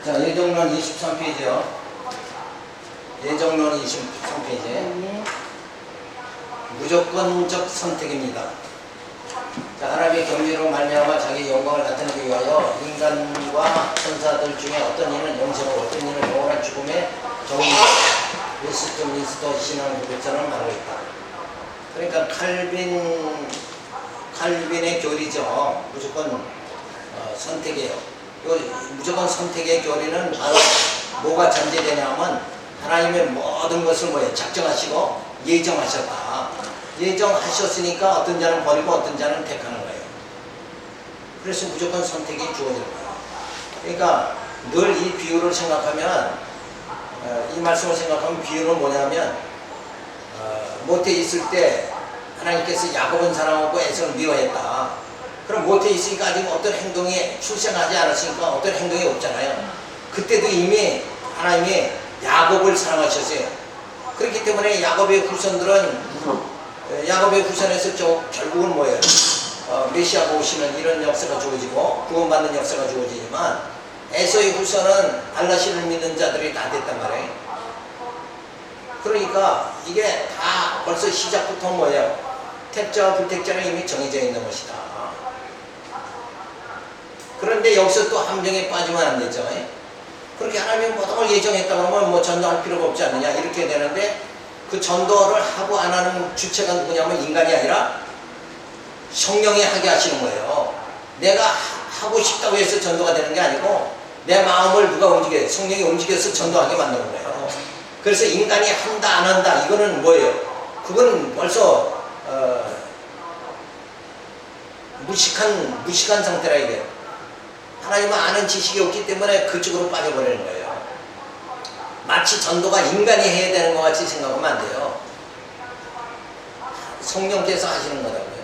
자, 예정론 23페이지요. 예정론 23페이지. 네. 무조건적 선택입니다. 자, 하나님의 경지로 말미암아 자기 영광을 나타내기 위하여 인간과 천사들 중에 어떤 이는 영생을, 어떤 이는 영원한 죽음에 정의, 웨스트민스터 신앙 고백자는 말하고 있다. 그러니까 칼빈의 교리죠. 무조건 선택이에요. 무조건 선택의 교리는 바로 뭐가 전제되냐면 하나님의 모든 것을 뭐예요? 작정하시고 예정하셨다. 예정하셨으니까 어떤 자는 버리고 어떤 자는 택하는 거예요. 그래서 무조건 선택이 주어질 거예요. 그러니까 늘 이 비유를 생각하면, 이 말씀을 생각하면 비유는 뭐냐면, 모태에 있을 때 하나님께서 야곱은 사랑하고 에서는 미워했다. 그럼 모태에 있으니까 아직 어떤 행동이 출생하지 않았으니까 어떤 행동이 없잖아요. 그때도 이미 하나님이 야곱을 사랑하셨어요. 그렇기 때문에 야곱의 후손에서 결국은 뭐예요? 메시아가 오시는 이런 역사가 주어지고 구원받는 역사가 주어지지만 에서의 후손은 알라신을 믿는 자들이 다 됐단 말이에요. 그러니까 이게 다 벌써 시작부터 뭐예요? 택자와 불택자는 이미 정해져 있는 것이다. 그런데 여기서 또 함정에 빠지면 안 되죠. 그렇게 하나님이 모든 걸 예정했다고 하면 뭐 전도할 필요가 없지 않느냐 이렇게 되는데, 그 전도를 하고 안 하는 주체가 누구냐면 인간이 아니라 성령이 하게 하시는 거예요. 내가 하고 싶다고 해서 전도가 되는 게 아니고 내 마음을 누가 움직여요? 성령이 움직여서 전도하게 만드는 거예요. 그래서 인간이 한다 안 한다 이거는 뭐예요? 그거는 벌써 무식한 상태라 이게. 하나님은 아는 지식이 없기 때문에 그쪽으로 빠져버리는 거예요. 마치 전도가 인간이 해야 되는 것 같이 생각하면 안 돼요. 성령께서 하시는 거라고요.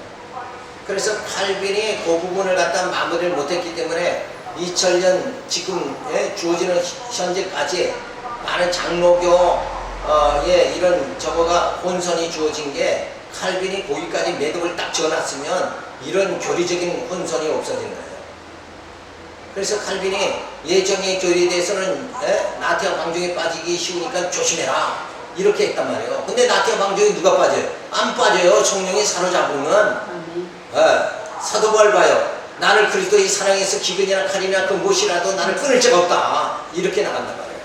그래서 칼빈이 그 부분을 갖다 마무리를 못했기 때문에 2000년 지금 주어지는 현재까지 많은 장로교의 이런 저거가 혼선이 주어진 게, 칼빈이 거기까지 매듭을 딱 지어놨으면 이런 교리적인 혼선이 없어지는 거예요. 그래서 칼빈이 예정의 교리에 대해서는 나태와 방종에 빠지기 쉬우니까 조심해라 이렇게 했단 말이에요. 근데 나태와 방종에 누가 빠져요? 안 빠져요. 성령이 사로잡으면. 사도 바울 봐요. 나를 그리스도의 사랑에서 기근이나 칼이나 그 무엇이라도 나를 끊을 자가 없다 이렇게 나간단 말이에요.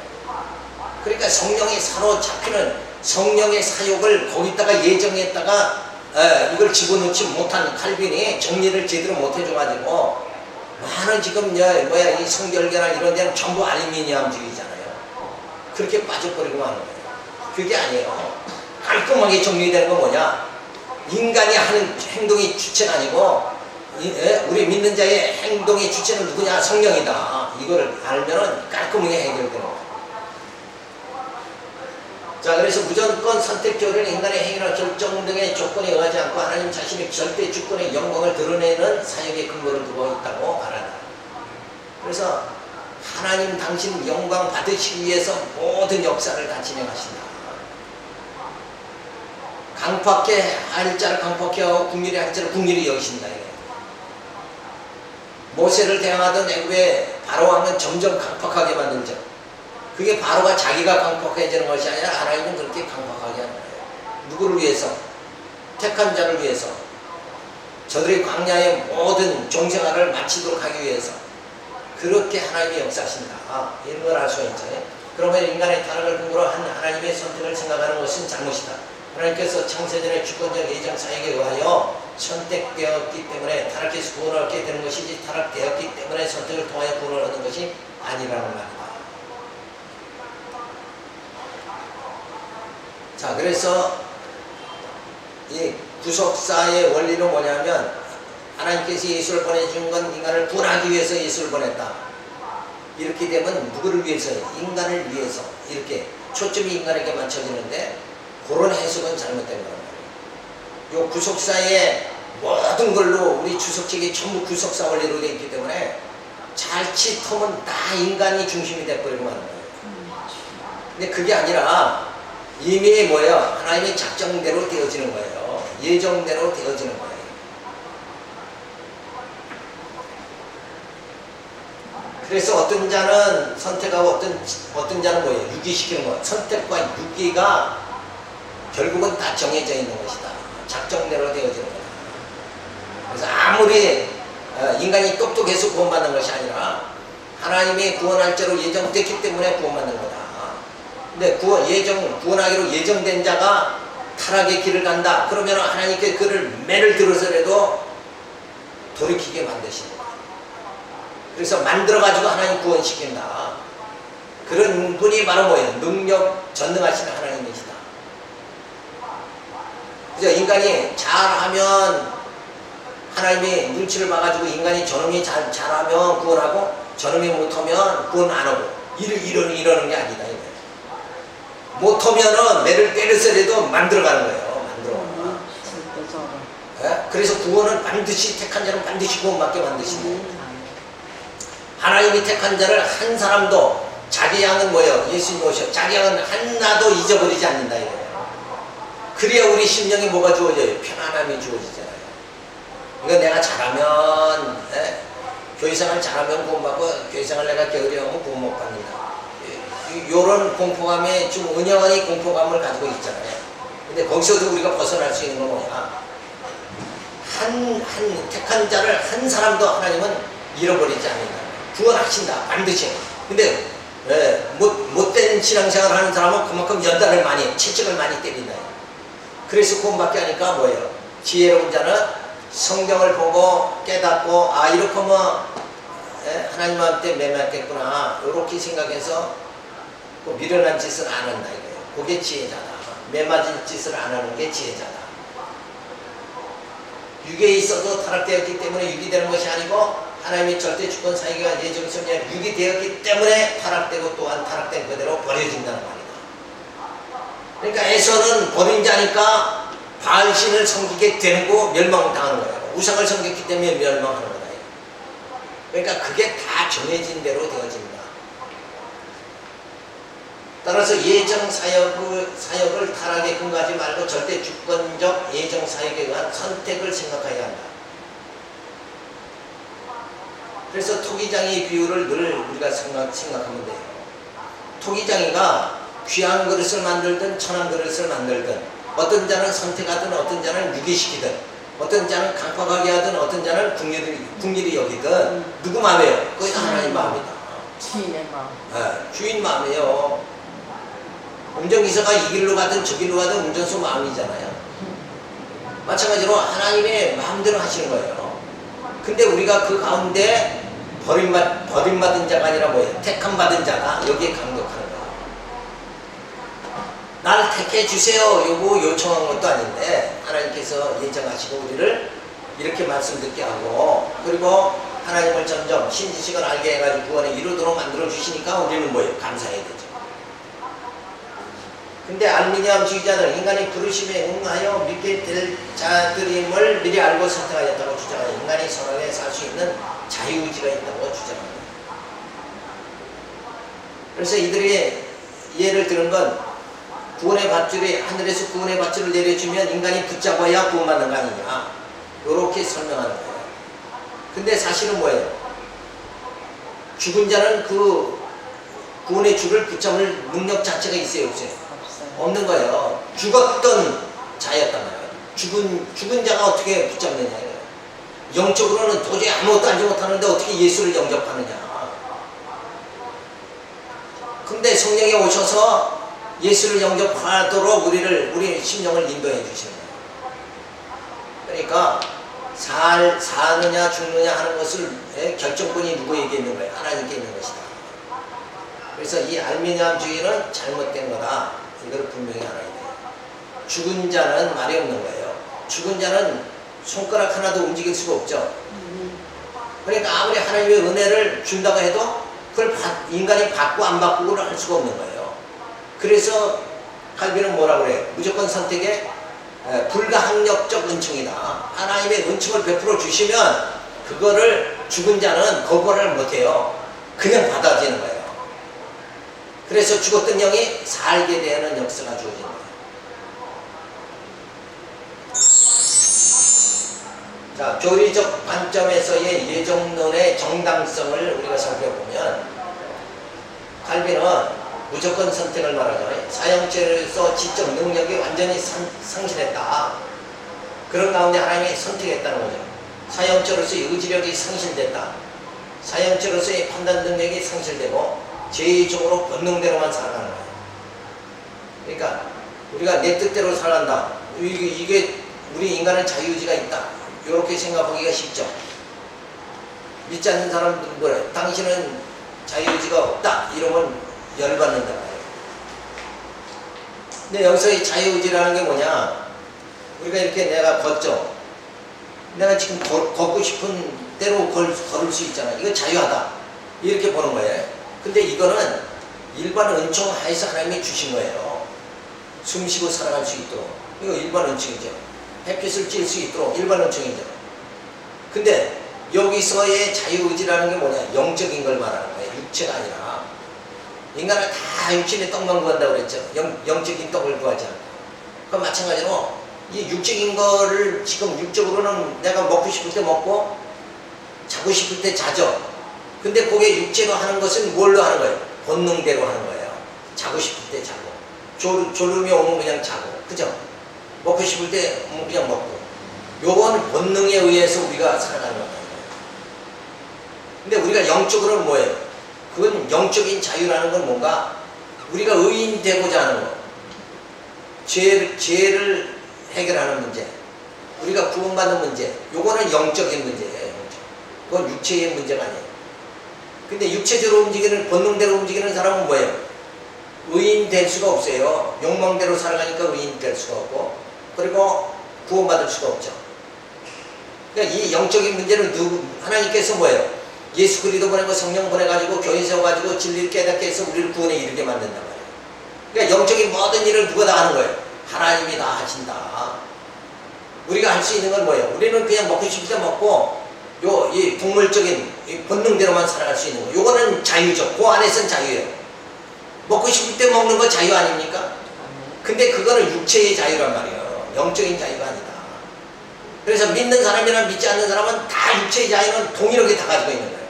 그러니까 성령이 사로잡히는 성령의 사역을 거기다가 예정했다가 이걸 집어넣지 못한 칼빈이 정리를 제대로 못해줘가지고 많은 지금 이 성결계나 이런 데는 전부 알루미늄주의잖아요. 그렇게 빠져버리고 하는 거예요. 그게 아니에요. 깔끔하게 정리되는 건 뭐냐? 인간이 하는 행동이 주체가 아니고 우리 믿는 자의 행동의 주체는 누구냐? 성령이다. 이거를 알면은 깔끔하게 해결되는 거예요. 자, 그래서 무조건 선택 교리는 인간의 행위나 결정 등의 조건에 의하지 않고 하나님 자신의 절대 주권의 영광을 드러내는 사역의 근거를 두고 있다고 말한다. 그래서 하나님 당신 영광 받으시기 위해서 모든 역사를 다 진행하신다. 강팍해 할 자를 강팍해 하고 국률이 할 자를 국률이 여기신다. 모세를 대항하던 애굽의 바로왕은 점점 강팍하게 만들죠. 그게 바로가 자기가 강팍해지는 것이 아니라 하나님은 그렇게 강팍하게 하는 거예요. 누구를 위해서? 택한 자를 위해서. 저들이 광야의 모든 종생활을 마치도록 하기 위해서. 그렇게 하나님이 역사하신다. 이런 걸 알 수가 있죠. 그러면 인간의 타락을 근거로 한 하나님의 선택을 생각하는 것은 잘못이다. 하나님께서 창세전의 주권적 예정 사역에 의하여 선택되었기 때문에 타락해서 구원을 얻게 되는 것이지, 타락되었기 때문에 선택을 통하여 구원을 얻는 것이 아니라는 말이다. 자, 그래서 이 구속사의 원리는 뭐냐면, 하나님께서 예수를 보내준 건 인간을 구원하기 위해서 예수를 보냈다. 이렇게 되면 누구를 위해서요? 인간을 위해서. 이렇게 초점이 인간에게 맞춰지는데, 그런 해석은 잘못된 거란 말이에요. 이 구속사의 모든 걸로 우리 주석책이 전부 구속사 원리로 되어 있기 때문에 자칫하면 다 인간이 중심이 돼버리고 마는 거예요. 근데 그게 아니라 이미 뭐예요? 하나님의 작정대로 되어지는 거예요. 예정대로 되어지는 거예요. 그래서 어떤 자는 선택하고 어떤 자는 뭐예요? 유기시키는 것. 선택과 유기가 결국은 다 정해져 있는 것이다. 작정대로 되어지는 거다. 그래서 아무리 인간이 똑똑해서 구원받는 것이 아니라 하나님이 구원할 자로 예정됐기 때문에 구원받는 거다. 근데 구원하기로 예정된 자가 타락의 길을 간다. 그러면 하나님께 그를 매를 들어서라도 돌이키게 만드시는 거다. 그래서 만들어가지고 하나님 구원시킨다. 그런 분이 바로 뭐예요? 능력 전능하신 하나님이시다. 그래서 인간이 잘하면 하나님이 눈치를 봐가지고 인간이 저놈이 잘하면 구원하고 저놈이 못하면 구원 안 하고 이러는 게 아니다. 못하면은 매를 때려서라도 만들어가는 거예요. 만들어. 그래서 구원은 반드시 택한 자는 반드시 구원받게 만드신다. 하나님이 택한 자를 한 사람도 자기 양은 뭐예요? 예수님 오셔. 자기 양은 하나도 잊어버리지 않는다 이거예요. 그래야 우리 심령이 뭐가 주어져요? 편안함이 주어지잖아요. 이거 내가 잘하면 교회생활 잘하면 구원받고 교회생활 내가 게으르면 구원 못 받는다. 이런 공포감에 좀 은연히 공포감을 가지고 있잖아요. 근데 거기서도 우리가 벗어날 수 있는 건 뭐냐? 한 택한 자를 한 사람도 하나님은 잃어버리지 않는다. 구원하신다. 반드시. 근데 못된 신앙생활을 하는 사람은 그만큼 연단을 많이 채찍을 많이 때린다. 그래서 구원받게 하니까 뭐예요? 지혜로운 자는 성경을 보고 깨닫고 이렇게 하면 하나님한테 매맞겠구나 이렇게 생각해서 미련한 짓을 안 한다 이거예요. 그게 지혜자다. 매맞은 짓을 안 하는 게 지혜자다. 육에 있어도 타락되었기 때문에 육이 되는 것이 아니고 하나님의 절대 주권 사이가 예정성에 육이 되었기 때문에 타락되고 또한 타락된 그대로 버려진다는 말이다. 그러니까 에서는 버린 자니까 바알신을 섬기게 되고 멸망당하는 거예요. 우상을 섬겼기 때문에 멸망하는 거다. 그러니까 그게 다 정해진 대로 되어진다. 따라서 예정 사역을 타락에 근거하지 말고 절대 주권적 예정 사역에 의한 선택을 생각해야 한다. 그래서 토기장의 비유를 늘 우리가 생각하면 돼요. 토기장이가 귀한 그릇을 만들든 천한 그릇을 만들든 어떤 자는 선택하든 어떤 자는 유기시키든 어떤 자는 강팍하게 하든 어떤 자는 국리를 여기든 누구 마음이에요? 그것이 하나님 마음이다. 주인의 마음. 주인 마음이에요. 운전기사가 이 길로 가든 저 길로 가든 운전수 마음이잖아요. 마찬가지로 하나님의 마음대로 하시는 거예요. 근데 우리가 그 가운데 버림받은 자가 아니라 뭐예요? 택함받은 자가 여기에 강력하는 거예요. 나를 택해 주세요. 요거 요청한 것도 아닌데 하나님께서 예정하시고 우리를 이렇게 말씀 듣게 하고 그리고 하나님을 점점 신지식을 알게 해가지고 구원에 이루도록 만들어 주시니까 우리는 뭐예요? 감사해야 되죠. 근데 알미니암 주의자는 인간이 부르심에 응하여 믿게 될 자들임을 미리 알고 선택하였다고 주장하여 인간이 선하게 살 수 있는 자유의지가 있다고 주장합니다. 그래서 이들이 예를 들은 건 구원의 밧줄이 하늘에서 구원의 밧줄을 내려주면 인간이 붙잡아야 구원받는 거 아니냐 이렇게 설명하는 거예요. 근데 사실은 뭐예요? 죽은 자는 그 구원의 줄을 붙잡을 능력 자체가 있어요 없어요? 없는 거예요. 죽었던 자였단 말이에요. 죽은 자가 어떻게 붙잡느냐 이거예요. 영적으로는 도저히 아무것도 알지 못하는데 어떻게 예수를 영접하느냐. 근데 성령이 오셔서 예수를 영접하도록 우리 심령을 인도해 주시는 거예요. 그러니까 사느냐 죽느냐 하는 것을 결정권이 누구에게 있는 거예요? 하나님께 있는 것이다. 그래서 이 알미니암주의는 잘못된 거다. 이걸 분명히 알아야 돼요. 죽은 자는 말이 없는 거예요. 죽은 자는 손가락 하나도 움직일 수가 없죠. 그러니까 아무리 하나님의 은혜를 준다고 해도 그걸 인간이 받고 안 받고를 할 수가 없는 거예요. 그래서 칼빈은 뭐라 그래요? 무조건 선택의 불가항력적 은총이다. 하나님의 은총을 베풀어 주시면 그거를 죽은 자는 거부를 못해요. 그냥 받아지는 거예요. 그래서 죽었던 영이 살게 되는 역사가 주어지는 거예요. 자, 교리적 관점에서의 예정론의 정당성을 우리가 살펴보면 칼빈은 무조건 선택을 말하죠. 사형죄로서 지적 능력이 완전히 상실했다. 그런 가운데 하나님이 선택했다는 거죠. 사형죄로서의 의지력이 상실됐다. 사형죄로서의 판단 능력이 상실되고 죄의적으로 본능대로만 살아가는 거예요. 그러니까 우리가 내 뜻대로 살아간다. 이게 우리 인간은 자유의지가 있다. 이렇게 생각하기가 쉽죠. 믿지 않는 사람들은 뭐래? 당신은 자유의지가 없다. 이러면 열받는단 말이에요. 근데 여기서의 자유의지라는 게 뭐냐? 우리가 이렇게 내가 걷죠. 내가 지금 걷고 싶은 대로 걸을 수 있잖아. 이거 자유하다. 이렇게 보는 거예요. 근데 이거는 일반 은총 하에서 하나님이 주신 거예요. 숨 쉬고 살아갈 수 있도록. 이거 일반 은총이죠. 햇빛을 쬐을 수 있도록 일반 은총이죠. 근데 여기서의 자유의지라는 게 뭐냐? 영적인 걸 말하는 거예요. 육체가 아니라. 인간은 다 육신의 떡만 구한다고 그랬죠. 영적인 떡을 구하지 않고. 그럼 마찬가지로 이 육적인 거를 지금 육적으로는 내가 먹고 싶을 때 먹고 자고 싶을 때 자죠. 근데 그게 육체로 하는 것은 뭘로 하는 거예요? 본능대로 하는 거예요. 자고 싶을 때 자고 졸음이 오면 그냥 자고, 그죠? 먹고 싶을 때 그냥 먹고. 요건 본능에 의해서 우리가 살아가는 거예요. 근데 우리가 영적으로는 뭐예요? 그건 영적인 자유라는 건 뭔가 우리가 의인되고자 하는 거, 죄를 해결하는 문제, 우리가 구원받는 문제, 요거는 영적인 문제예요. 그건 육체의 문제가 아니에요. 근데 육체적으로 움직이는, 본능대로 움직이는 사람은 뭐예요? 의인 될 수가 없어요. 욕망대로 살아가니까 의인 될 수가 없고, 그리고 구원받을 수가 없죠. 그러니까 이 영적인 문제는 하나님께서 뭐예요? 예수 그리스도 보내고 성령 보내가지고 교회 세워가지고 진리를 깨닫게 해서 우리를 구원에 이르게 만든단 말이에요. 그러니까 영적인 모든 일을 누가 다 하는 거예요? 하나님이 다 하신다. 우리가 할 수 있는 건 뭐예요? 우리는 그냥 먹고 싶을 때 먹고, 이 동물적인 이 본능대로만 살아갈 수 있는 거. 요거는 자유죠. 그 안에서는 자유예요. 먹고 싶을 때 먹는 거 자유 아닙니까? 근데 그거는 육체의 자유란 말이에요. 영적인 자유가 아니다. 그래서 믿는 사람이나 믿지 않는 사람은 다 육체의 자유는 동일하게 다 가지고 있는 거예요.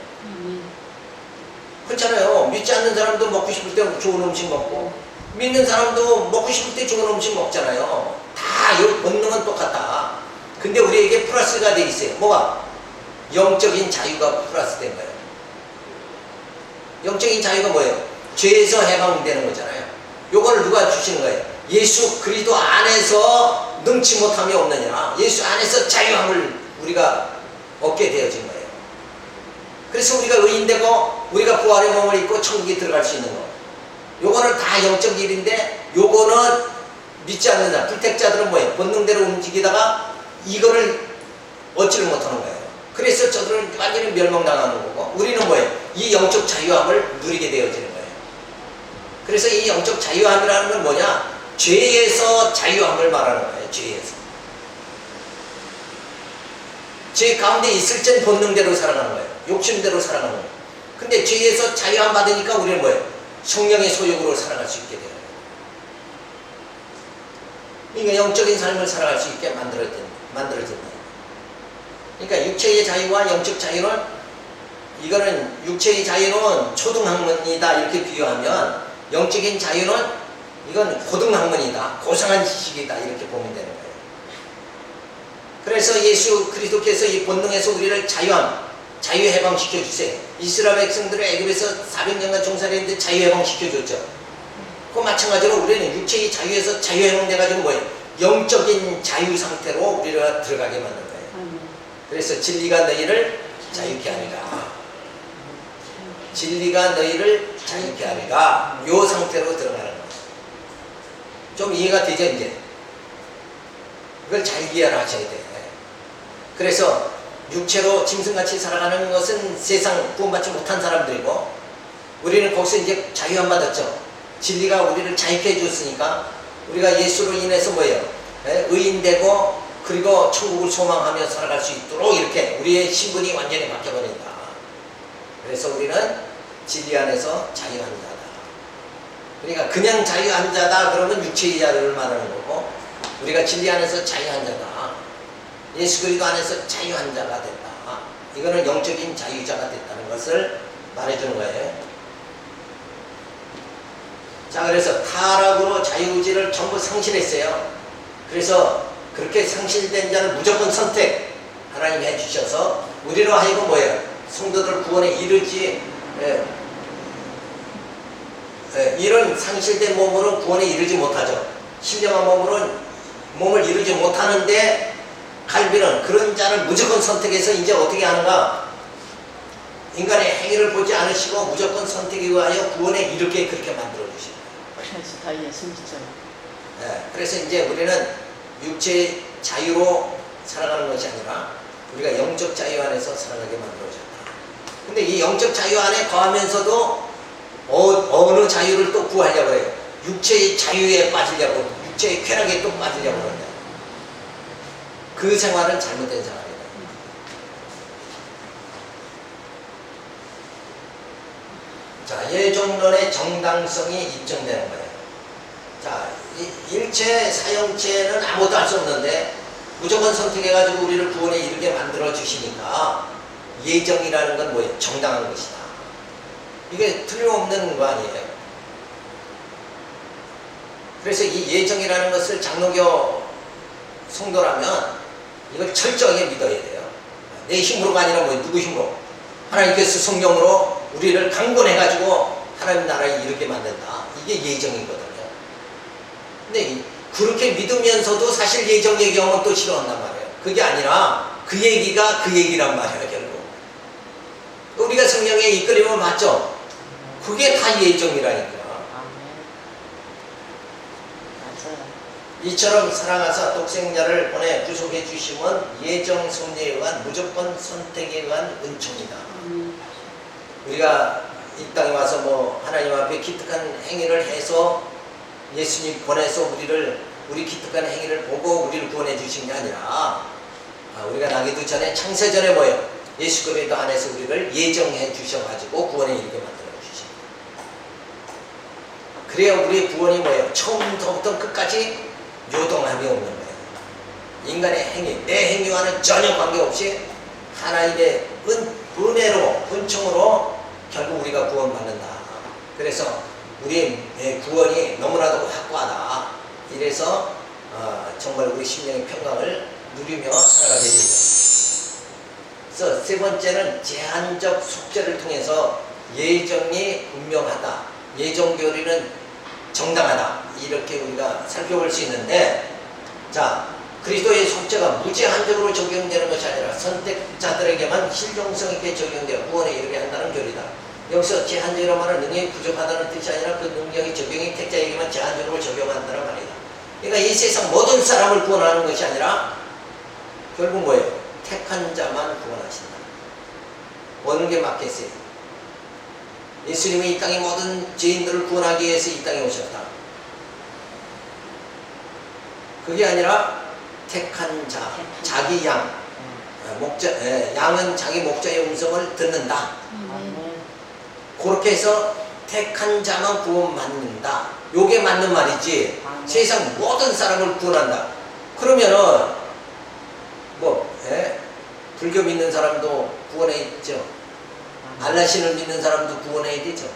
그렇잖아요. 믿지 않는 사람도 먹고 싶을 때 좋은 음식 먹고, 믿는 사람도 먹고 싶을 때 좋은 음식 먹잖아요. 다 이 본능은 똑같다. 근데 우리에게 플러스가 돼 있어요. 뭐가? 영적인 자유가 플러스 된 거예요. 영적인 자유가 뭐예요? 죄에서 해방되는 거잖아요. 요거를 누가 주시는 거예요? 예수 그리스도 안에서 능치 못함이 없느냐. 예수 안에서 자유함을 우리가 얻게 되어진 거예요. 그래서 우리가 의인되고 우리가 부활의 몸을 입고 천국에 들어갈 수 있는 거. 요거는 다 영적 일인데, 요거는 믿지 않는 자, 불택자들은 뭐예요? 본능대로 움직이다가 이거를 얻지를 못하는 거예요. 그래서 저들은 완전히 멸망당하는 거고, 우리는 뭐예요? 이 영적 자유함을 누리게 되어지는 거예요. 그래서 이 영적 자유함이라는 건 뭐냐? 죄에서 자유함을 말하는 거예요. 죄에서. 죄 가운데 있을 땐 본능대로 살아가는 거예요. 욕심대로 살아가는 거예요. 근데 죄에서 자유함 받으니까 우리는 뭐예요? 성령의 소욕으로 살아갈 수 있게 돼요. 그러니까 영적인 삶을 살아갈 수 있게 만들어진다. 그러니까 육체의 자유와 영적 자유는, 이거는 육체의 자유는 초등학문이다 이렇게 비유하면, 영적인 자유는 이건 고등학문이다, 고상한 지식이다 이렇게 보면 되는 거예요. 그래서 예수 그리스도께서 이 본능에서 우리를 자유 해방시켜 주세요. 이스라엘 백성들을 애굽에서 400년간 종살이했는데 자유 해방시켜 줬죠. 그 마찬가지로 우리는 육체의 자유에서 자유 해방돼가지고 뭐예요? 영적인 자유 상태로 우리가 들어가게 만든 거예요. 그래서 진리가 너희를 자유케 하리라. 진리가 너희를 자유케 하리라. 요 상태로 들어가는 거예요. 좀 이해가 되죠, 이제? 이걸 잘 이해를 하셔야 돼요. 그래서 육체로 짐승같이 살아가는 것은 세상 구원받지 못한 사람들이고, 우리는 거기서 이제 자유함 받았죠. 진리가 우리를 자유케 해줬으니까 우리가 예수로 인해서 뭐예요? 의인되고, 그리고 천국을 소망하며 살아갈 수 있도록 이렇게 우리의 신분이 완전히 바뀌어버린다. 그래서 우리는 진리 안에서 자유한 자다. 그러니까 그냥 자유한 자다 그러면 육체의 자유를 말하는 거고, 우리가 진리 안에서 자유한 자다. 예수 그리스도 안에서 자유한 자가 됐다. 이거는 영적인 자유자가 됐다는 것을 말해주는 거예요. 자, 그래서 타락으로 자유의지를 전부 상실했어요. 그래서 그렇게 상실된 자는 무조건 선택 하나님이 해주셔서 우리로 하여금 뭐예요? 성도들 구원에 이르지 이런 상실된 몸으로 구원에 이르지 못하죠. 신령한 몸으로는 몸을 이루지 못하는데 칼빈은 그런 자를 무조건 선택해서 이제 어떻게 하는가? 인간의 행위를 보지 않으시고 무조건 선택에 의하여 구원에 이르게 그렇게 만들어 주십니다. 그래서 다 예수 믿어요. 그래서 이제 우리는 육체의 자유로 살아가는 것이 아니라 우리가 영적 자유 안에서 살아가게 만들어졌다. 근데 이 영적 자유 안에 거하면서도 어느 자유를 또 구하려고 해요. 육체의 자유에 빠지려고, 육체의 쾌락에 또 빠지려고 그런다. 그 생활은 잘못된 생활이다. 자, 예종론의 정당성이 입증되는 거예요. 자, 일체 사형체는 아무것도 할 수 없는데 무조건 선택해가지고 우리를 구원에 이르게 만들어 주시니까 예정이라는 건 뭐예요? 정당한 것이다. 이게 틀림없는 거 아니에요. 그래서 이 예정이라는 것을 장로교 성도라면 이걸 철저하게 믿어야 돼요. 내 힘으로가 아니라 뭐 누구 힘으로? 하나님께서 성령으로 우리를 강권해가지고 하나님 나라에 이르게 만든다. 이게 예정이거든요. 근데 그렇게 믿으면서도 사실 예정 얘기하면 또 싫어한단 말이에요. 그게 아니라 그 얘기가 그 얘기란 말이에요. 결국 우리가 성령에 이끌리면 맞죠? 그게 다 예정이라니까. 이처럼 사랑하사 독생자를 보내 구속해 주심은 예정 섭리에 의한 무조건 선택에 의한 은총이다. 우리가 이 땅에 와서 뭐 하나님 앞에 기특한 행위를 해서 예수님 보내서 우리 기특한 행위를 보고 우리를 구원해 주신 게 아니라 우리가 나기도 전에 창세전에 뭐예요? 예수 그리스도 안에서 우리를 예정해 주셔가지고 구원에 이르게 만들어 주십니다. 그래야 우리의 구원이 뭐예요? 처음부터 끝까지 요동함이 없는 거예요. 인간의 행위, 내 행위와는 전혀 관계없이 하나님의 은혜로, 은총으로 결국 우리가 구원받는다. 그래서 우리의 구원이 너무나도 확고하다. 이래서 정말 우리 심령의 평강을 누리며 살아가게 되죠. 그래서 세 번째는 제한적 속죄를 통해서 예정이 분명하다. 예정 교리는 정당하다. 이렇게 우리가 살펴볼 수 있는데, 자, 그리스도의 속죄가 무제한적으로 적용되는 것이 아니라 선택자들에게만 실용성 있게 적용되어 구원에 이르게 한다는 교리다. 여기서 제한적이라는 말은 능력이 부족하다는 뜻이 아니라 그 능력이 적용이 택자에게만 제한적으로 적용한다는 말이다. 그러니까 이 세상 모든 사람을 구원하는 것이 아니라 결국 뭐예요? 택한 자만 구원하신다. 어느 게 맞겠어요? 예수님이 이 땅의 모든 죄인들을 구원하기 위해서 이 땅에 오셨다. 그게 아니라 택한 자, 자기 양, 양은 자기 목자의 음성을 듣는다. 그렇게 해서 택한 자만 구원받는다. 요게 맞는 말이지. 세상 모든 사람을 구원한다. 그러면은 불교 믿는 사람도 구원해 있죠. 알라신을 믿는 사람도 구원해야 되죠.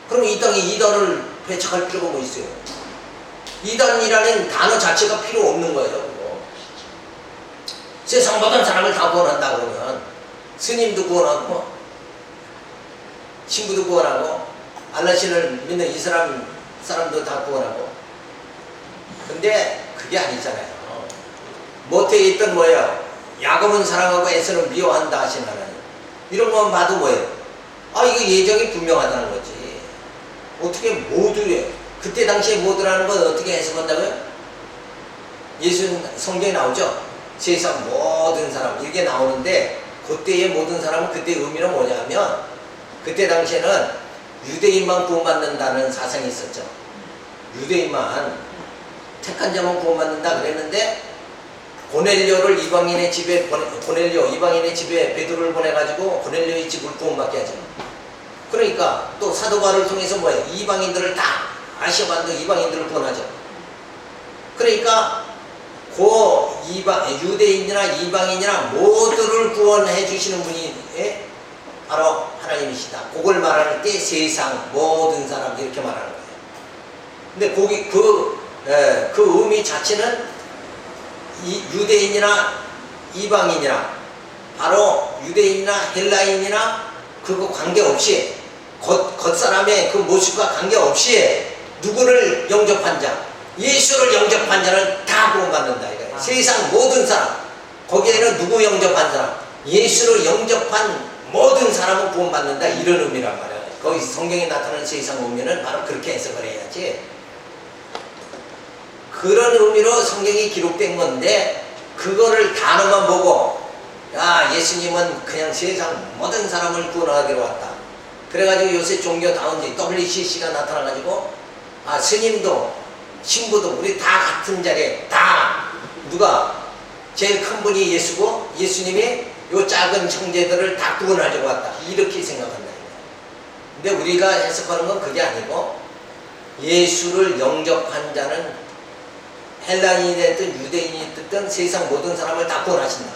그럼 이 땅에 이단을 배척할 필요가 뭐 있어요? 이단이라는 단어 자체가 필요 없는 거예요. 그거. 세상 모든 사람을 다 구원한다 그러면 스님도 구원하고 신부도 구원하고 알라신을 믿는 사람도 다 구원하고. 근데 그게 아니잖아요. 모태에 있던 뭐예요? 야곱은 사랑하고 에서는 미워한다 하신 하나님. 이런 것만 봐도 뭐예요? 이거 예정이 분명하다는 거지. 어떻게 모두에 그때 당시에 모두라는 건 어떻게 해석한다고요? 예수 성경에 나오죠? 세상 모든 사람 이게 나오는데 그때의 모든 사람은 그때의 의미는 뭐냐면 그때 당시에는 유대인만 구원받는다는 사상이 있었죠. 유대인만 택한 자만 구원받는다 그랬는데 고넬료를 이방인의 집에 이방인의 집에 베드로를 보내가지고 고넬료의 집을 구원받게 하죠. 그러니까 또 사도 바울을 통해서 뭐예요? 이방인들을 다 아시아 반도 이방인들을 구원하죠. 그러니까 그 유대인이나 이방인이나 모두를 구원해 주시는 분이 바로 하나님이시다. 그걸 말할 때 세상 모든 사람 이렇게 말하는 거예요. 근데 거기 그 의미 자체는 유대인이나 이방인이나 바로 유대인이나 헬라인이나 그거 관계없이 겉사람의 그 모습과 관계없이 누구를 영접한 자, 예수를 영접한 자는 다 구원받는다 이거예요. 세상 모든 사람, 거기에는 누구 영접한 사람, 예수를 영접한 모든 사람은 구원받는다 이런 의미란 말이에요. 거기 성경에 나타나는 세상 의미는 바로 그렇게 해석을 해야지. 그런 의미로 성경이 기록된 건데 그거를 단어만 보고 야 예수님은 그냥 세상 모든 사람을 구원하기로 왔다. 그래가지고 요새 종교다운지 WCC가 나타나가지고 스님도 신부도 우리 다 같은 자리에 다 누가 제일 큰 분이 예수고 예수님이 요 작은 형제들을 다 구원하려고 왔다 이렇게 생각한다. 근데 우리가 해석하는 건 그게 아니고 예수를 영접한 자는 헬라인이 됐든 유대인이 됐든 세상 모든 사람을 다 구원하신다.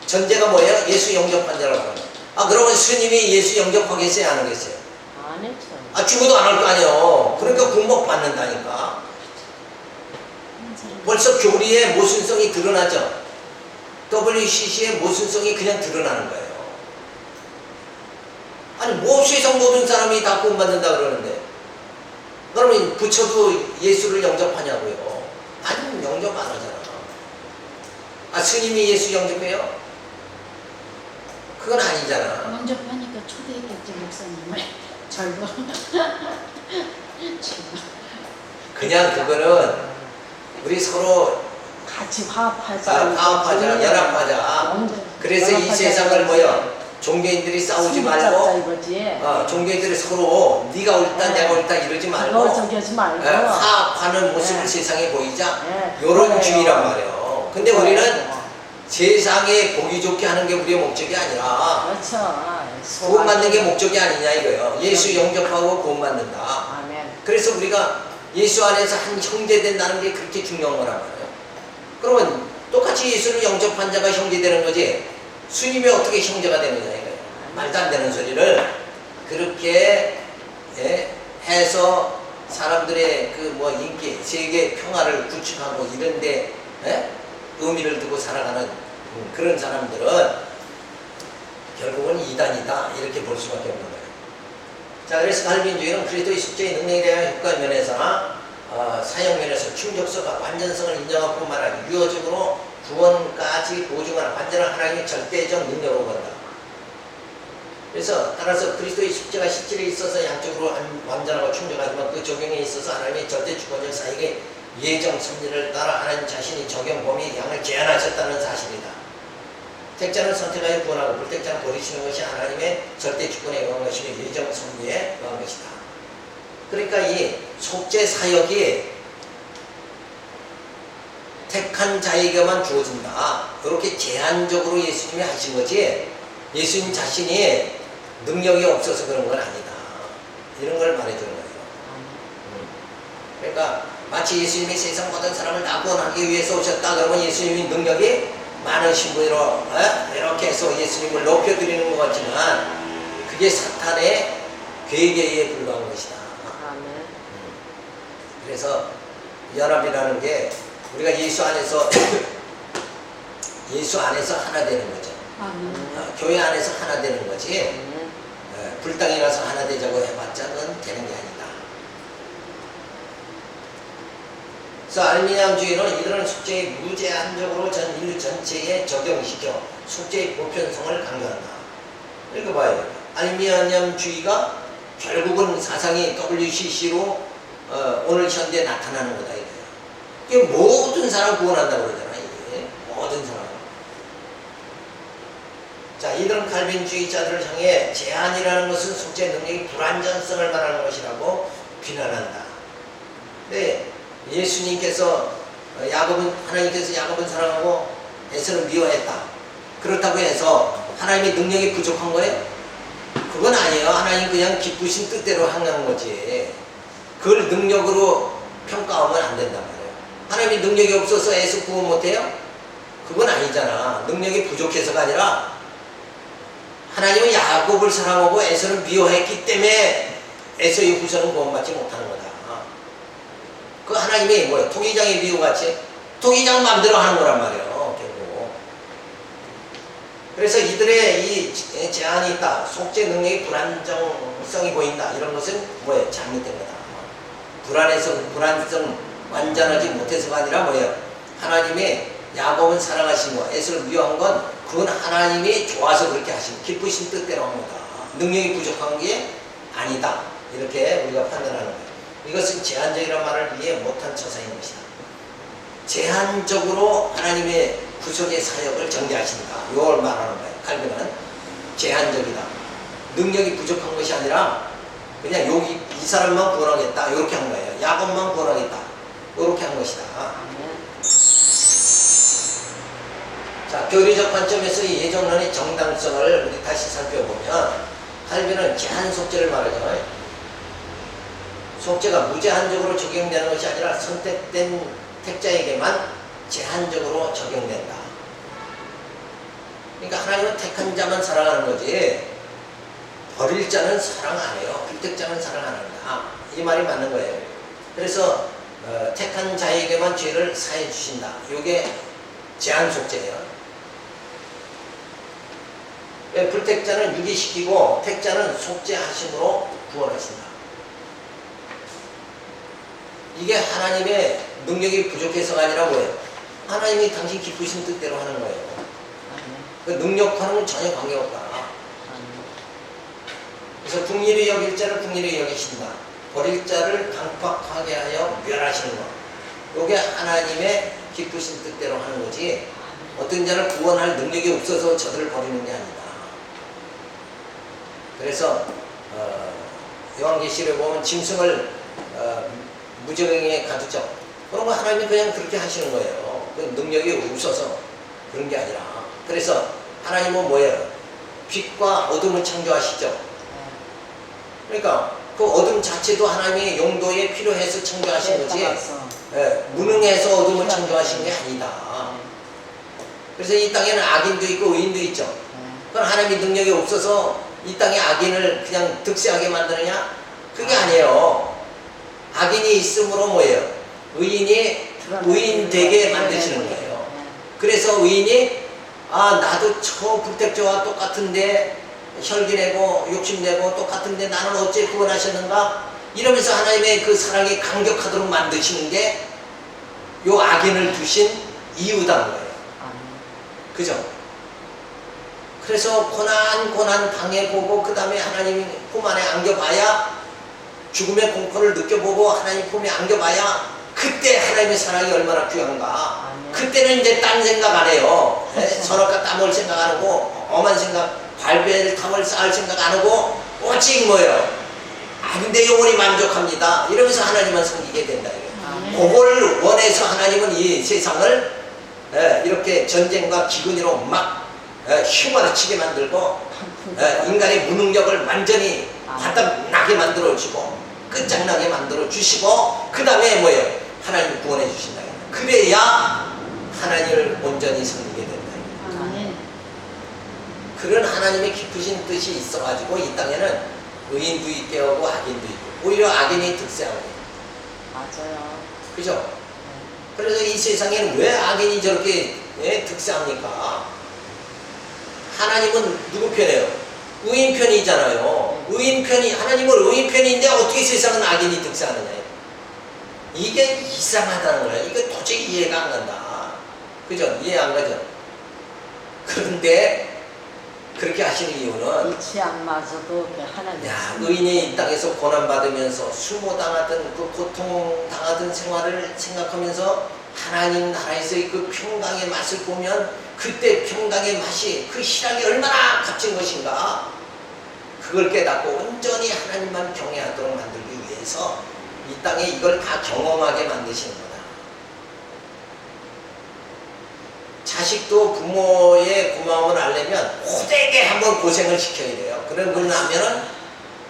전제가 뭐예요? 예수 영접한 자라고 하는 거예요. 그러면 스님이 예수 영접하겠어요? 안 하겠어요? 안 했죠. 죽어도 안 할 거 아니에요. 그러니까 군복 받는다니까. 벌써 교리의 모순성이 드러나죠. WCC의 모순성이 그냥 드러나는 거예요. 아니 뭐 세상 모든 사람이 다 구원받는다 그러는데 그러면 부처도 예수를 영접하냐고요. 아니 영접 안 하잖아. 스님이 예수 영접해요? 그건 아니잖아. 영접하니까 초대했겠지 목사님을. 절로. 그냥 그거는 우리 서로 같이 화합하자. 화합하자, 연합하자. 그래서 이 세상을 뭐요? 종교인들이 싸우지 말고 이거지. 종교인들이 서로 네가 옳다 내가 옳다 이러지 말고 저기 하지 말고 화합하는 모습을 세상에 보이자 이런 그래요. 주의란 말이에요. 근데 우리는 세상에 보기 좋게 하는 게 우리의 목적이 아니라 그렇죠. 구원받는 게 목적이 아니냐 이거예요. 예수 영접하고 구원받는다. 아멘. 그래서 우리가 예수 안에서 한 형제 된다는 게 그렇게 중요한 거란 말이에요. 그러면 똑같이 예수를 영접한 자가 형제 되는 거지 스님이 어떻게 형제가 되느냐 이거예요. 말도 안 되는 소리를 그렇게 해서 사람들의 그 뭐 인기, 세계 평화를 구축하고 이런데 의미를 두고 살아가는 그런 사람들은 결국은 이단이다 이렇게 볼 수밖에 없는 거예요. 자, 그래서 갈빈주의는 그리스도의 숙제의 능력에 대한 효과 면에서나 사역 면에서 충족성과 완전성을 인정할 뿐만 아니라 유효적으로 구원까지 보증하는 완전한 하나님의 절대적 능력으로 본다. 그래서 따라서 그리스도의 숙제가 실질에 있어서 양적으로 완전하고 충족하지만 그 적용에 있어서 하나님의 절대 주권적 사역의 예정 섭리를 따라 하나님 자신이 적용 범위 양을 제한하셨다는 사실이다. 택자는 선택하여 구원하고 불택자는 버리시는 것이 하나님의 절대 주권에 의한 것이며 예정 섭리에 의한 것이다. 그러니까 이 속죄 사역이 택한 자에게만 주어진다. 그렇게 제한적으로 예수님이 하신 거지 예수님 자신이 능력이 없어서 그런 건 아니다. 이런 걸 말해주는 거예요. 그러니까 마치 예수님이 세상 모든 사람을 다 구원하기 위해서 오셨다 그러면 예수님이 능력이 많으신 분으로 이렇게 해서 예수님을 높여드리는 것 같지만 그게 사탄의 괴계에 불과한 것이다. 그래서 연합이라는 게 우리가 예수 안에서 예수 안에서 하나 되는 거죠. 교회 안에서 하나 되는 거지. 불당에 가서 하나 되자고 해봤자 그건 되는 게 아니다. 그래서 알미니안주의는 이들은 숙제의 무제한적으로 전 인류 전체에 적용시켜 숙제의 보편성을 강조한다. 읽어봐요. 알미니안주의가 결국은 사상이 WCC로 오늘 현대에 나타나는 거다 이거예요. 이게 모든 사람 구원한다고 그러잖아. 이게 모든 사람. 자, 이들은 칼빈주의자들을 향해 제한이라는 것은 숙제 능력의 불완전성을 말하는 것이라고 비난한다. 근데 예수님께서 하나님께서 야곱은 사랑하고 에서는 미워했다. 그렇다고 해서 하나님의 능력이 부족한 거예요? 그건 아니에요. 하나님 그냥 기쁘신 뜻대로 행한 거지. 그걸 능력으로 평가하면 안 된단 말이에요. 하나님이 능력이 없어서 에서 구원 못해요? 그건 아니잖아. 능력이 부족해서가 아니라 하나님은 야곱을 사랑하고 에서를 미워했기 때문에 에서의 후손은 구원받지 못하는 거다. 그 하나님이 뭐야? 토기장의 비유같이 토기장 마음대로 하는 거란 말이에요. 결국. 그래서 이들의 이 제한이 있다. 속죄 능력이 불안정성이 보인다. 이런 것은 뭐예요? 잘못된 거다. 불안성 완전하지 못해서가 아니라 뭐예요? 하나님의 야곱은 사랑하신 거, 에서를 미워한 건 그건 하나님이 좋아서 그렇게 하신 기쁘신 뜻대로 한 거다. 능력이 부족한 게 아니다. 이렇게 우리가 판단하는 거예요. 이것은 제한적이라는 말을 이해 못한 처사인 것이다. 제한적으로 하나님의 구속의 사역을 전개하신다. 이걸 말하는 거예요. 칼빈은 제한적이다. 능력이 부족한 것이 아니라 그냥 여기 이 사람만 구원하겠다. 이렇게 한 거예요. 야곱만 구원하겠다. 이렇게 한 것이다. 자, 교리적 관점에서 이 예정론의 정당성을 우리 다시 살펴보면 칼빈은 제한 속죄를 말하잖아요. 속죄가 무제한적으로 적용되는 것이 아니라 선택된 택자에게만 제한적으로 적용된다. 그러니까 하나님은 택한 자만 사랑하는 거지 버릴 자는 사랑 안 해요. 불택자는 사랑 안 한다. 이 말이 맞는 거예요. 그래서 택한 자에게만 죄를 사해 주신다. 이게 제한 속죄예요. 불택자는 유기시키고 택자는 속죄하심으로 구원하신다. 이게 하나님의 능력이 부족해서가 아니라 뭐예요? 하나님이 당신 기쁘신 뜻대로 하는 거예요. 그 능력하는 전혀 관계없다. 그래서 궁일이 여길 자를 궁일이 여기신다. 버릴 자를 강팍하게 하여 멸하시는 것. 이게 하나님의 기쁘신 뜻대로 하는 거지 어떤 자를 구원할 능력이 없어서 저들을 버리는 게 아니다. 그래서 요한계시를 보면 짐승을 무적행에 가두죠. 그런 거 하나님이 그냥 그렇게 하시는 거예요. 그 능력이 없어서 그런 게 아니라. 그래서 하나님은 뭐예요? 빛과 어둠을 창조하시죠. 그러니까 그 어둠 자체도 하나님의 용도에 필요해서 창조하신 거지 무능해서 어둠을 창조하신 게 아니다. 그래서 이 땅에는 악인도 있고 의인도 있죠. 그건 하나님의 능력이 없어서 이 땅에 악인을 그냥 득세하게 만드느냐? 그게 아니에요. 악인이 있으므로 뭐예요? 의인이 의인 되게 만드시는 거예요. 그래서 의인이 나도 저 불택자와 똑같은데 혈기내고 욕심내고 똑같은데 나는 어째 구원하셨는가? 이러면서 하나님의 그 사랑이 강력하도록 만드시는 게 요 악인을 두신 이유다는 거예요. 그죠? 그래서 고난 당해보고 그 다음에 하나님 품 안에 안겨봐야 죽음의 공포를 느껴보고 하나님 품에 안겨봐야 그때 하나님의 사랑이 얼마나 귀한가. 그때는 이제 딴 생각 안 해요. 선악과 따먹을 생각 안 하고 엄한 생각 발배를 탐을 쌓을 생각 안 하고 오직 뭐예요? 근데 영혼이 만족합니다. 이러면서 하나님만 섬기게 된다. 그걸 원해서 하나님은 이 세상을 이렇게 전쟁과 기근으로 막 휘몰아치게 만들고 인간의 무능력을 완전히 바닥나게 만들어주고 끝장나게 만들어주시고 그 다음에 뭐예요? 하나님을 구원해 주신다. 그래야 하나님을 온전히 섬기게 된다. 그런 하나님의 깊으신 뜻이 있어가지고 이 땅에는 의인도 있게 하고 악인도 있고 오히려 악인이 득세하고 맞아요. 그죠? 그래서 이 세상에는 왜 악인이 저렇게 득세합니까? 하나님은 누구 편이에요? 의인 편이잖아요. 의인 편이 하나님은 의인 편인데 어떻게 세상은 악인이 득세하느냐? 이게 이상하다는 거예요. 이거 도저히 이해가 안 간다. 그죠? 이해 안 가죠? 그런데 그렇게 하시는 이유는 이치 안마저도 하나님. 의인이 이 땅에서 고난받으면서 수모당하던 그 고통당하던 생활을 생각하면서 하나님 나라에서의 그 평강의 맛을 보면 그때 평강의 맛이 그 희락이 얼마나 값진 것인가. 그걸 깨닫고 온전히 하나님만 경외하도록 만들기 위해서 이 땅에 이걸 다 경험하게 만드시는 거다. 자식도 부모의 고마움을 알려면 호되게 한번 고생을 시켜야 돼요. 그러고 나면은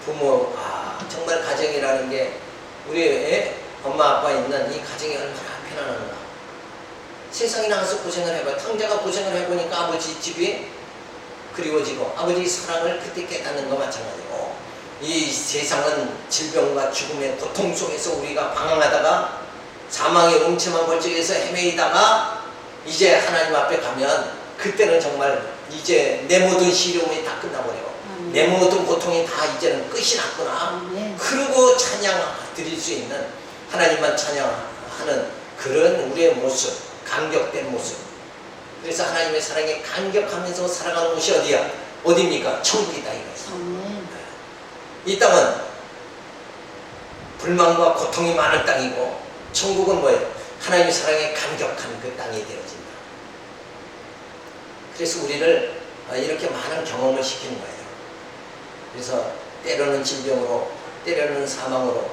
부모, 정말 가정이라는 게 우리 엄마 아빠 있는 이 가정이 얼마나 편안한가. 세상에 나가서 고생을 해봐. 탕자가 고생을 해보니까 아버지 집이 그리워지고 아버지 사랑을 그때 깨닫는 거 마찬가지고, 이 세상은 질병과 죽음의 고통 속에서 우리가 방황하다가 사망의 음침한 벌적에서 헤매이다가 이제 하나님 앞에 가면 그때는 정말 이제 내 모든 시련이 다 끝나버려. 내 모든 고통이 다 이제는 끝이 났구나. 그러고 찬양 드릴 수 있는, 하나님만 찬양하는 그런 우리의 모습, 감격된 모습. 그래서 하나님의 사랑에 감격하면서 살아가는 곳이 어디야? 어디입니까? 천국이다 이거예요. 이 땅은 불만과 고통이 많은 땅이고, 천국은 뭐예요? 하나님의 사랑에 감격하는 그 땅이 되어진다. 그래서 우리를 이렇게 많은 경험을 시키는 거예요. 그래서 때로는 질병으로, 때로는 사망으로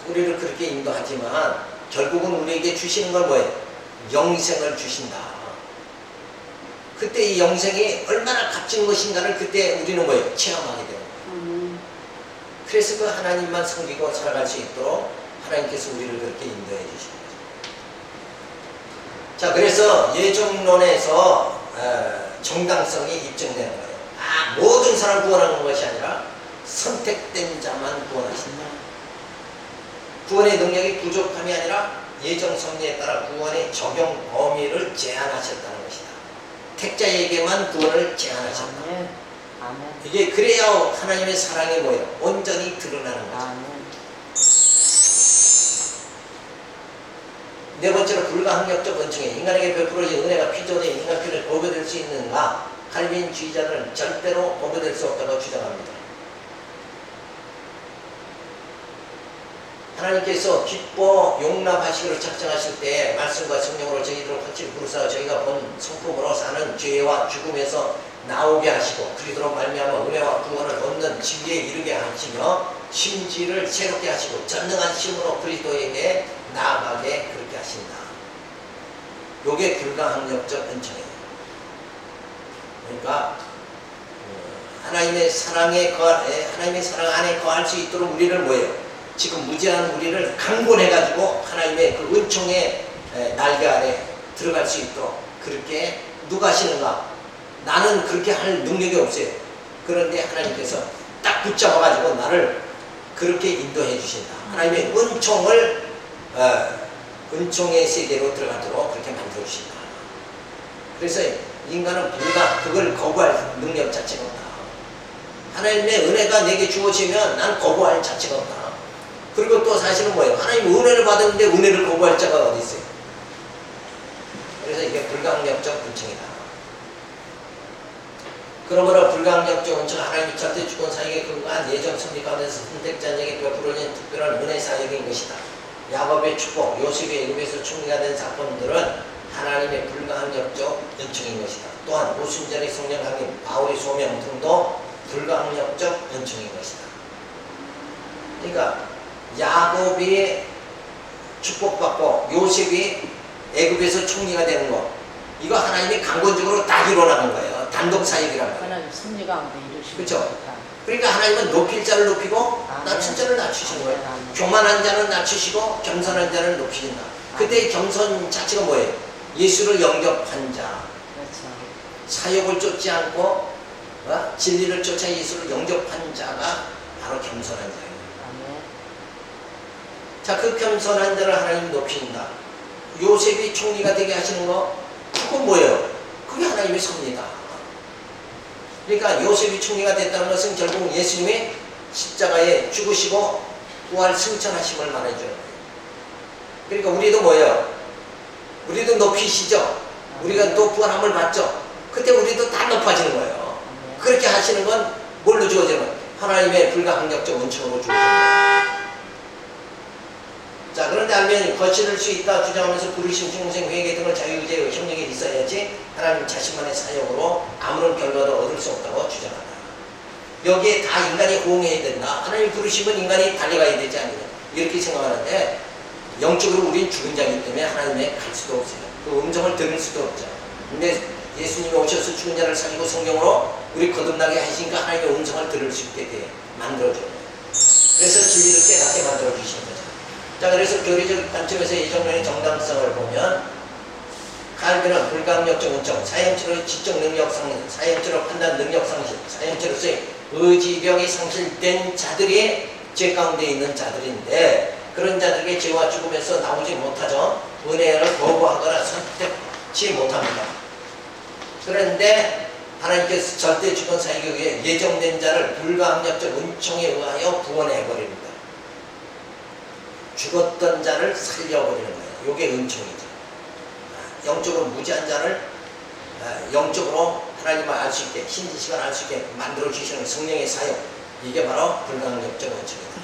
우리를 그렇게 인도하지만 결국은 우리에게 주시는 건 뭐예요? 영생을 주신다. 그때 이 영생이 얼마나 값진 것인가를 그때 우리는 뭐예요? 체험하게 되는 거예요. 그래서 그 하나님만 섬기고 살아갈 수 있도록 하나님께서 우리를 그렇게 인도해 주신 거죠. 자, 그래서 예정론에서 정당성이 입증되는 거예요. 모든 사람 구원하는 것이 아니라 선택된 자만 구원하신다. 구원의 능력이 부족함이 아니라 예정 섭리에 따라 구원의 적용 범위를 제한하셨다는 것이다. 택자에게만 구원을 제한하셨다. 아멘. 아멘. 이게 그래야 하나님의 사랑이 뭐예요? 온전히 드러나는 거죠. 아멘. 네 번째로 불가항력적 은총에 인간에게 베풀어진 은혜가 피조된 인간피를 보배될 수 있는가? 칼빈주의자들은 절대로 보배될 수 없다고 주장합니다. 하나님께서 기뻐 용납하시기로 작정하실 때 말씀과 성령으로 저희들을 확실히 부르사 저희가 본 성품으로 사는 죄와 죽음에서 나오게 하시고 그리도록 말미암아 은혜와 구원을 얻는 지위에 이르게 하시며 심지를 새롭게 하시고 전능한 힘으로 그리스도에게 나아가게 그렇게 하신다. 요게 불가항력적 은총이에요. 그러니까 하나님의 사랑에 하나님의 사랑 안에 거할 수 있도록 우리를 뭐예요? 지금 무지한 우리를 강권해가지고 하나님의 그 은총의 날개 아래 들어갈 수 있도록 그렇게 누가 하시는가? 나는 그렇게 할 능력이 없어요. 그런데 하나님께서 딱 붙잡아가지고 나를 그렇게 인도해 주신다. 하나님의 은총의 세계로 들어가도록 그렇게 만들어 주신다. 그래서 인간은 그걸 거부할 능력 자체가 없다. 하나님의 은혜가 내게 주어지면 난 거부할 자체가 없다. 그리고 또 사실은 뭐예요? 하나님 은혜를 받았는데 은혜를 거부할 자가 어디 있어요? 그래서 이게 불가항력적 은총이다. 그러므로 불가항력적 은총 하나님이 절대 주권 사역에 근거한 예정 섭리 가운데서 선택자에게 베풀어진 특별한 은혜 사역인 것이다. 야곱의 축복, 요셉의 애굽에서 총리가 된 사건들은 하나님의 불가항력적 은총인 것이다. 또한 오순절의 성령 강림, 바울의 소명 등도 불가항력적 은총인 것이다. 그러니까 야곱이 축복받고 요셉이 애굽에서 총리가 되는 거, 이거 하나님이 강권적으로 다 일어나는 거예요. 단독 사역이란 말이에요. 하나님 승리 가운데 이루시는 그렇죠? 그러니까 하나님은 높일 자를 높이고 낮춘 자를 낮추시는 거예요. 교만한 자는 낮추시고 겸손한 자를 높이신다. 그때 겸손 자체가 뭐예요? 예수를 영접한 자, 그렇죠. 사역을 쫓지 않고 진리를 쫓아 예수를 영접한 자가 바로 겸손한 자예요. 아멘. 자, 그 겸손한 자를 하나님 높이신다. 요셉이 총리가 되게 하시는 거, 그건 뭐예요? 그게 하나님의 섭리다. 그러니까 요셉이 총리가 됐다는 것은 결국 예수님이 십자가에 죽으시고 부활 승천하심을 말해줘요. 그러니까 우리도 뭐예요? 우리도 높이시죠? 우리가 또 부활함을 받죠? 그때 우리도 다 높아지는 거예요. 그렇게 하시는 건 뭘로 주어지는 거예요? 하나님의 불가항력적 은총으로 주어지는 거예요. 자, 그런데 알면 거칠을 수 있다 주장하면서 부르심, 중생, 회개 등을 자유의지의 협력이 있어야지 하나님 자신만의 사역으로 아무런 결과도 얻을 수 없다고 주장한다. 여기에 다 인간이 호응해야 된다. 하나님 부르심은 인간이 달려가야 되지 않느냐, 이렇게 생각하는데 영적으로 우린 죽은 자이기 때문에 하나님에 갈 수도 없어요. 그 음성을 들을 수도 없죠. 근데 예수님이 오셔서 죽은 자를 살리고 성경으로 우리 거듭나게 하시니까 하나님의 음성을 들을 수 있게 돼 만들어줘요. 그래서 진리를 깨닫게 만들어주시는 거죠. 자, 그래서 교리적 관점에서 예정론의 정당성을 보면 칼빈은 불가항력적 은총, 사형체로 지적 능력 상실, 사형체로 판단 능력 상실, 사형체로서의 의지력이 상실된 자들이 죄 가운데 있는 자들인데 그런 자들에게 죄와 죽음에서 나오지 못하죠. 은혜를 거부하거나 선택치 못합니다. 그런데 하나님께서 절대 주권 사역에 예정된 자를 불가항력적 은총에 의하여 구원해버립니다. 죽었던 자를 살려버리는 거예요. 이게 은총이죠. 영적으로 무지한 자를 영적으로 하나님을 알 수 있게, 신지식을 알 수 있게 만들어 주시는 성령의 사역, 이게 바로 불가항력적 은총이다.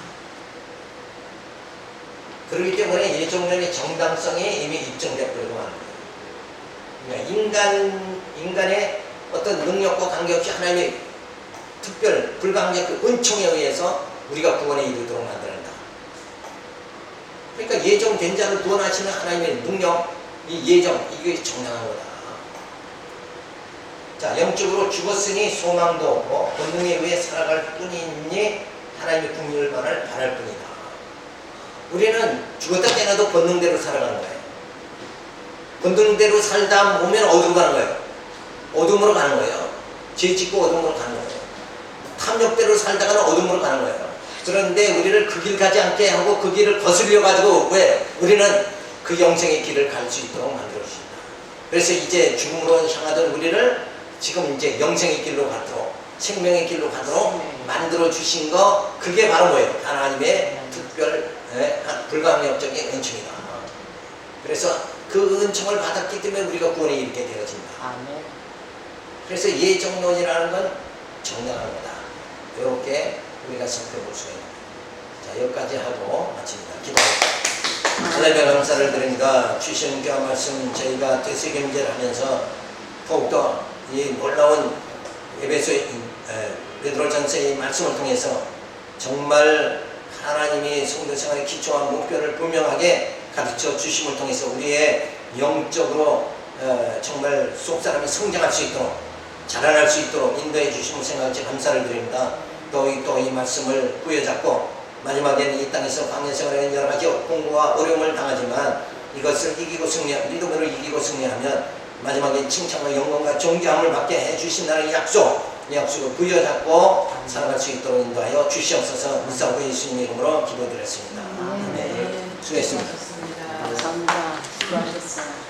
그렇기 때문에 예정론의 정당성이 이미 입증되어버리고 하는 거예요. 그러니까 인간의 어떤 능력과 관계없이 하나님의 특별 불가항력 은총에 의해서 우리가 구원에 이르도록 만든다. 그러니까 예정된 자를 구원하시는 하나님의 능력, 이 예정, 이게 정당한 거다. 자, 영적으로 죽었으니 소망도 없고 본능에 의해 살아갈 뿐이니 하나님의 국률만을 바랄 뿐이다. 우리는 죽었다 깨어나도 본능대로 살아가는 거예요. 본능대로 살다 보면 어디로 가는 거예요? 어둠으로 가는 거예요. 죄 짓고 어둠으로 가는 거예요. 탐욕대로 살다가는 어둠으로 가는 거예요. 그런데 우리를 그 길 가지 않게 하고 그 길을 거슬려 가지고 왜? 우리는 그 영생의 길을 갈 수 있도록 만들어 주신다. 그래서 이제 죽음으로 향하던 우리를 지금 이제 영생의 길로 가도록, 생명의 길로 가도록 만들어 주신 거, 그게 바로 뭐예요? 하나님의 특별 불가항력적인 은총이다. 그래서 그 은총을 받았기 때문에 우리가 구원에 이르게 되어진다. 아멘. 그래서 예정론이라는 건 정당한 거다. 이렇게 우리가 살펴볼 수가 있는 거예요. 자, 여기까지 하고 마칩니다. 기도합니다. 하나님의 감사를 드립니다. 주신 교화 말씀 저희가 되새김질을 하면서 더욱더 이 놀라운 베드로전서의 말씀을 통해서 정말 하나님이 성도 생활의 기초와 목표를 분명하게 가르쳐 주심을 통해서 우리의 영적으로 정말 속사람이 성장할 수 있도록 자라날 수 있도록 인도해 주심을 생각하지 감사를 드립니다. 또 이 말씀을 부여잡고 마지막에는 이 땅에서 광야 생활에 여러 가지 공고와 어려움을 당하지만 이것을 이기고 믿음으로 이기고 승리하면 마지막에 칭찬과 영광과 존경함을 받게 해주신다는 이 약속을 부여잡고 살아갈 수 있도록 인도하여 주시옵소서. 무사고 예수님의 이름으로 기도드렸습니다. 네. 수고했습니다. 감사합니다. 수고하셨어요.